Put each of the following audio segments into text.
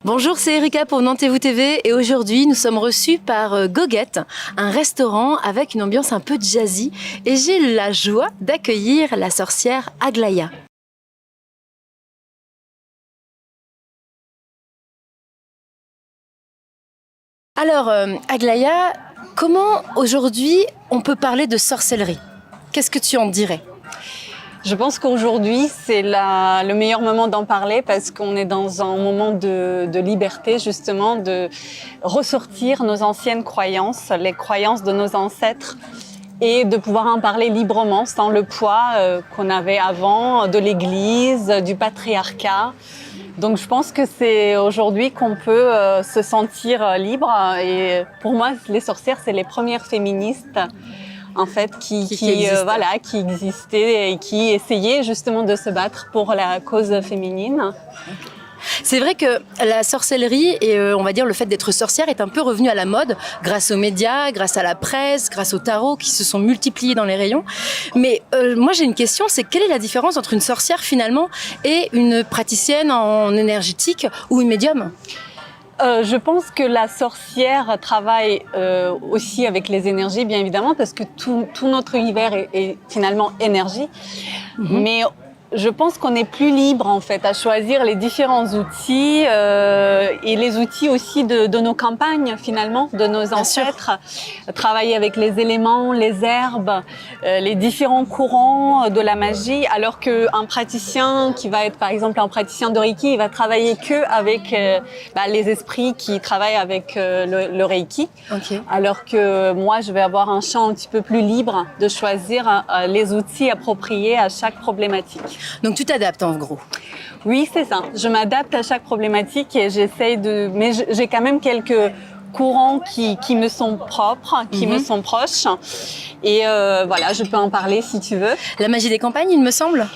Bonjour, c'est Erika pour Nantez-vous TV et aujourd'hui nous sommes reçus par Goguette, un restaurant avec une ambiance un peu jazzy et j'ai la joie d'accueillir la sorcière Aglaya. Alors Aglaya, comment aujourd'hui on peut parler de sorcellerie? Qu'est-ce que tu en dirais? Je pense qu'aujourd'hui, c'est le meilleur moment d'en parler parce qu'on est dans un moment de liberté, justement, de ressortir nos anciennes croyances, les croyances de nos ancêtres et de pouvoir en parler librement sans le poids qu'on avait avant de l'Église, du patriarcat. Donc je pense que c'est aujourd'hui qu'on peut se sentir libre et pour moi, les sorcières, c'est les premières féministes en fait, qui existaient et qui essayaient justement de se battre pour la cause féminine. C'est vrai que la sorcellerie et on va dire le fait d'être sorcière est un peu revenu à la mode grâce aux médias, grâce à la presse, grâce au tarot qui se sont multipliés dans les rayons. Mais moi j'ai une question, c'est quelle est la différence entre une sorcière finalement et une praticienne en énergétique ou une médium ? Je pense que la sorcière travaille aussi avec les énergies, bien évidemment, parce que tout notre univers est finalement énergie. Mais je pense qu'on est plus libre, en fait, à choisir les différents outils et les outils aussi de nos campagnes, finalement, de nos ancêtres. Travailler avec les éléments, les herbes, les différents courants de la magie, alors qu'un praticien qui va être, par exemple, un praticien de Reiki, il va travailler que avec les esprits qui travaillent avec le Reiki. Okay. Alors que moi, je vais avoir un champ un petit peu plus libre de choisir les outils appropriés à chaque problématique. Donc tu t'adaptes en gros? Oui, c'est ça. Je m'adapte à chaque problématique et j'essaye de... Mais j'ai quand même quelques courants qui me sont propres, qui me sont proches. Et voilà, je peux en parler si tu veux. La magie des campagnes, il me semble.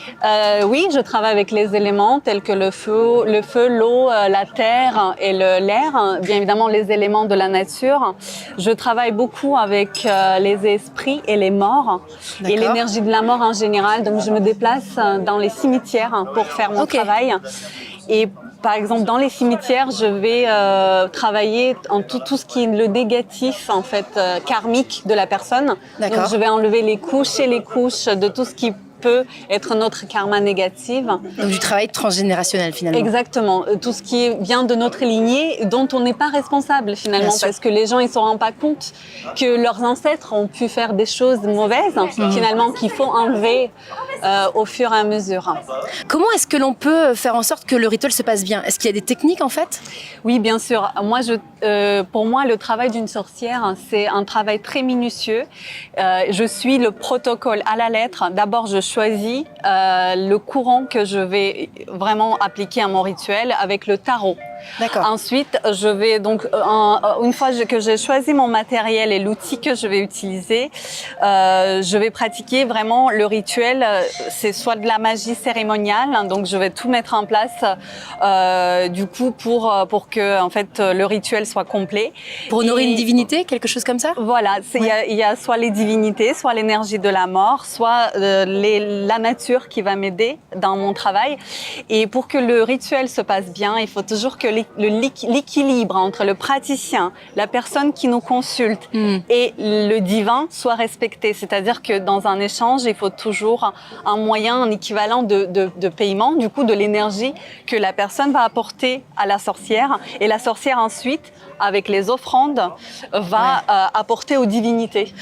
Oui, je travaille avec les éléments tels que le feu, l'eau, la terre et l'air. Bien évidemment, les éléments de la nature. Je travaille beaucoup avec les esprits et les morts et l'énergie de la mort en général. Donc, je me déplace dans les cimetières pour faire mon travail. Et par exemple, dans les cimetières, je vais travailler en tout ce qui est le négatif, en fait, karmique de la personne. Donc, je vais enlever les couches et les couches de tout ce qui peut être notre karma négatif. Donc du travail transgénérationnel finalement. Exactement, tout ce qui vient de notre lignée dont on n'est pas responsable finalement parce que les gens ils ne se rendent pas compte que leurs ancêtres ont pu faire des choses mauvaises finalement qu'il faut enlever au fur et à mesure. Comment est-ce que l'on peut faire en sorte que le rituel se passe bien? Est-ce qu'il y a des techniques en fait? Oui, bien sûr. Moi, pour moi, le travail d'une sorcière, c'est un travail très minutieux. Je suis le protocole à la lettre. D'abord, je choisis le courant que je vais vraiment appliquer à mon rituel avec le tarot. Ensuite, je vais donc, une fois que j'ai choisi mon matériel et l'outil que je vais utiliser, je vais pratiquer vraiment le rituel. C'est soit de la magie cérémoniale, donc je vais tout mettre en place du coup pour que en fait le rituel soit complet. Pour honorer une divinité, quelque chose comme ça? Voilà, il y a soit les divinités, soit l'énergie de la mort, soit la nature qui va m'aider dans mon travail. Et pour que le rituel se passe bien, il faut toujours que l'équilibre entre le praticien, la personne qui nous consulte et le divin soit respecté. C'est-à-dire que dans un échange, il faut toujours un moyen, un équivalent de paiement, du coup de l'énergie que la personne va apporter à la sorcière. Et la sorcière ensuite, avec les offrandes, va apporter aux divinités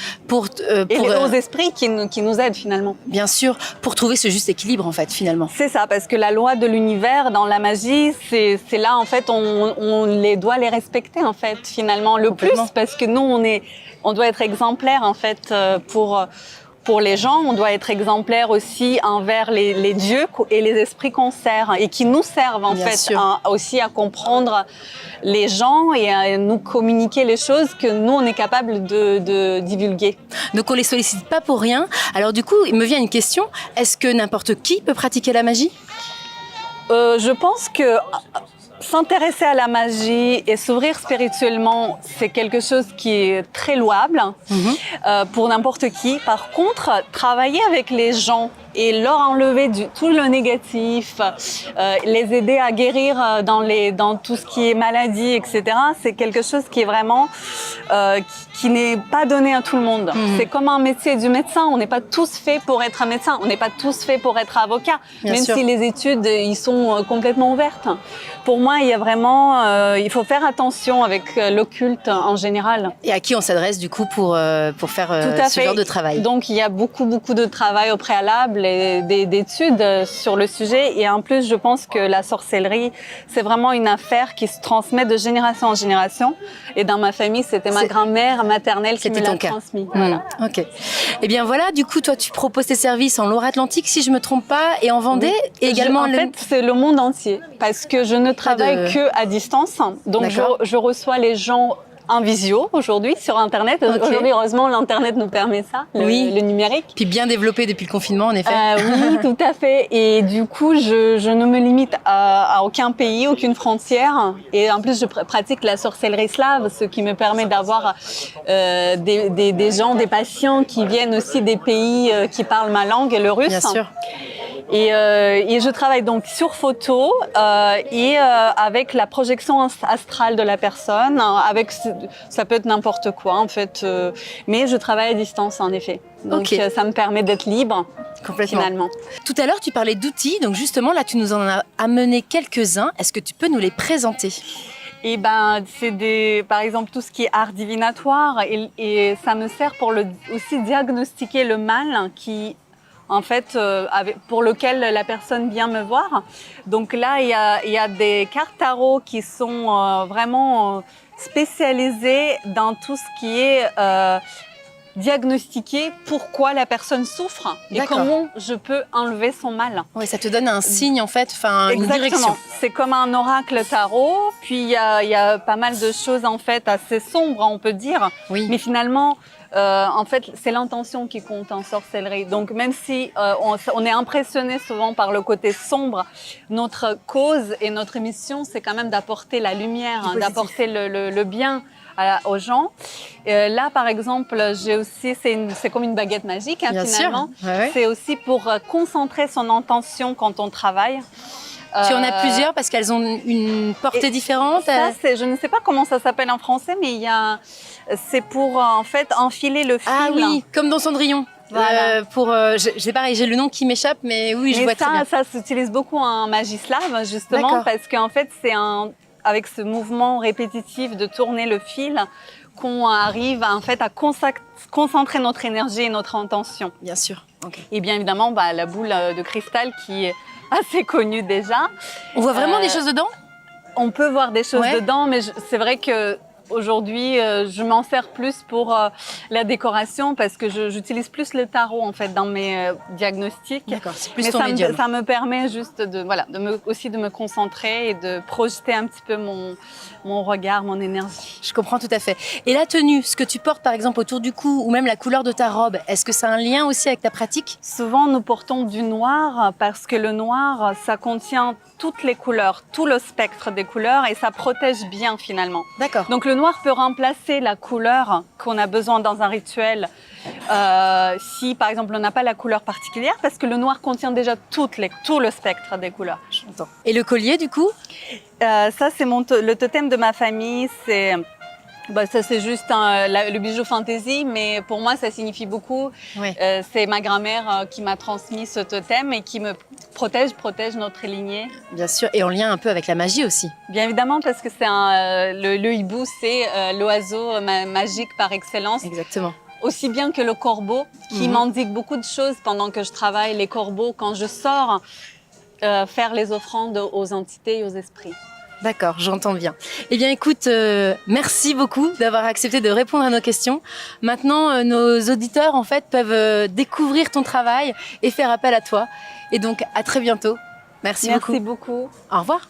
et aux esprits qui nous aident finalement. Bien sûr, pour trouver ce juste équilibre en fait finalement. C'est ça, parce que la loi de l'univers dans la magie, c'est là en fait on doit les respecter en fait finalement le plus parce que nous on doit être exemplaires en fait pour les gens, on doit être exemplaire aussi envers les dieux et les esprits qu'on sert et qui nous servent en fait aussi à comprendre les gens et à nous communiquer les choses que nous on est capable de divulguer. Donc on les sollicite pas pour rien. Alors du coup, il me vient une question, est-ce que n'importe qui peut pratiquer la magie? Je pense que s'intéresser à la magie et s'ouvrir spirituellement, c'est quelque chose qui est très louable pour n'importe qui. Par contre, travailler avec les gens et leur enlever tout le négatif, les aider à guérir dans tout ce qui est maladie, etc. C'est quelque chose qui est vraiment qui n'est pas donné à tout le monde. C'est comme un métier du médecin. On n'est pas tous faits pour être un médecin. On n'est pas tous faits pour être avocat. Bien même sûr. si les études ils sont complètement ouvertes. Pour moi, il y a vraiment, il faut faire attention avec l'occulte en général. Et à qui on s'adresse du coup pour faire Tout à ce fait. genre de travail? Donc il y a beaucoup de travail au préalable et d'études sur le sujet. Et en plus, je pense que la sorcellerie, c'est vraiment une affaire qui se transmet de génération en génération. Et dans ma famille, c'était ma grand-mère maternelle qui me l'a transmis. Voilà. Ok. Eh bien voilà, du coup, toi, tu proposes tes services en Loire-Atlantique, si je me trompe pas, et en Vendée, et également. En fait, c'est le monde entier, parce que je ne travaille que à distance. Donc je reçois les gens en visio aujourd'hui sur Internet. Aujourd'hui, heureusement, l'Internet nous permet ça, le numérique. Puis bien développé depuis le confinement, en effet. Oui, tout à fait. Et du coup, je ne me limite à aucun pays, aucune frontière. Et en plus, je pratique la sorcellerie slave, ce qui me permet d'avoir des gens, des patients qui viennent aussi des pays qui parlent ma langue, le russe. Bien sûr. Et je travaille donc sur photo et avec la projection astrale de la personne. Ça peut être n'importe quoi en fait, mais je travaille à distance en effet. Donc ça me permet d'être libre. Complètement. Finalement. Tout à l'heure, tu parlais d'outils. Donc justement, là, tu nous en as amené quelques-uns. Est-ce que tu peux nous les présenter? Et ben, c'est par exemple tout ce qui est art divinatoire et ça me sert pour aussi diagnostiquer le mal qui en fait, pour lequel la personne vient me voir. Donc là, il y a des cartes tarot qui sont vraiment spécialisées dans tout ce qui est diagnostiquer pourquoi la personne souffre et comment je peux enlever son mal. Oui, ça te donne un signe en fait, une direction. C'est comme un oracle tarot. Puis il y a pas mal de choses en fait assez sombres, on peut dire. Oui. Mais finalement, en fait, c'est l'intention qui compte en sorcellerie. Donc même si on est impressionné souvent par le côté sombre, notre cause et notre mission, c'est quand même d'apporter la lumière, d'apporter le bien aux gens. Là, par exemple, j'ai aussi, c'est comme une baguette magique finalement. Ouais. C'est aussi pour concentrer son intention quand on travaille. Tu en as plusieurs parce qu'elles ont une portée différente. Ça, je ne sais pas comment ça s'appelle en français, mais c'est pour en fait enfiler le fil. Ah oui, comme dans Cendrillon. Voilà. J'ai pareil, j'ai le nom qui m'échappe, mais oui, je vois très bien. Ça s'utilise beaucoup en magie slave, justement, parce qu'en fait, c'est avec ce mouvement répétitif de tourner le fil qu'on arrive en fait à concentrer notre énergie et notre intention. Bien sûr. Okay. Et bien évidemment, la boule de cristal qui est assez connue déjà. On voit vraiment des choses dedans? On peut voir des choses dedans, mais c'est vrai que aujourd'hui, je m'en sers plus pour la décoration parce que j'utilise plus le tarot en fait dans mes diagnostics. D'accord, c'est plus ton médium. Ça me permet juste aussi de me concentrer et de projeter un petit peu mon regard, mon énergie. Je comprends tout à fait. Et la tenue, ce que tu portes par exemple autour du cou ou même la couleur de ta robe, est-ce que ça a un lien aussi avec ta pratique? Souvent, nous portons du noir parce que le noir, ça contient toutes les couleurs, tout le spectre des couleurs et ça protège bien finalement. D'accord. Donc le noir peut remplacer la couleur qu'on a besoin dans un rituel si par exemple on n'a pas la couleur particulière parce que le noir contient déjà tout le spectre des couleurs. J'entends. Et le collier du coup? Ça c'est le totem de ma famille, ça c'est juste le bijou fantaisie, mais pour moi ça signifie beaucoup. Oui. C'est ma grand-mère qui m'a transmis ce totem et qui me protège notre lignée. Bien sûr, et en lien un peu avec la magie aussi. Bien évidemment, parce que c'est le hibou, c'est l'oiseau magique par excellence. Exactement. Aussi bien que le corbeau, qui m'indique beaucoup de choses pendant que je travaille. Les corbeaux, quand je sors, faire les offrandes aux entités et aux esprits. D'accord, j'entends bien. Eh bien, écoute, merci beaucoup d'avoir accepté de répondre à nos questions. Maintenant, nos auditeurs, en fait, peuvent découvrir ton travail et faire appel à toi. Et donc, à très bientôt. Merci beaucoup. Merci beaucoup. Au revoir.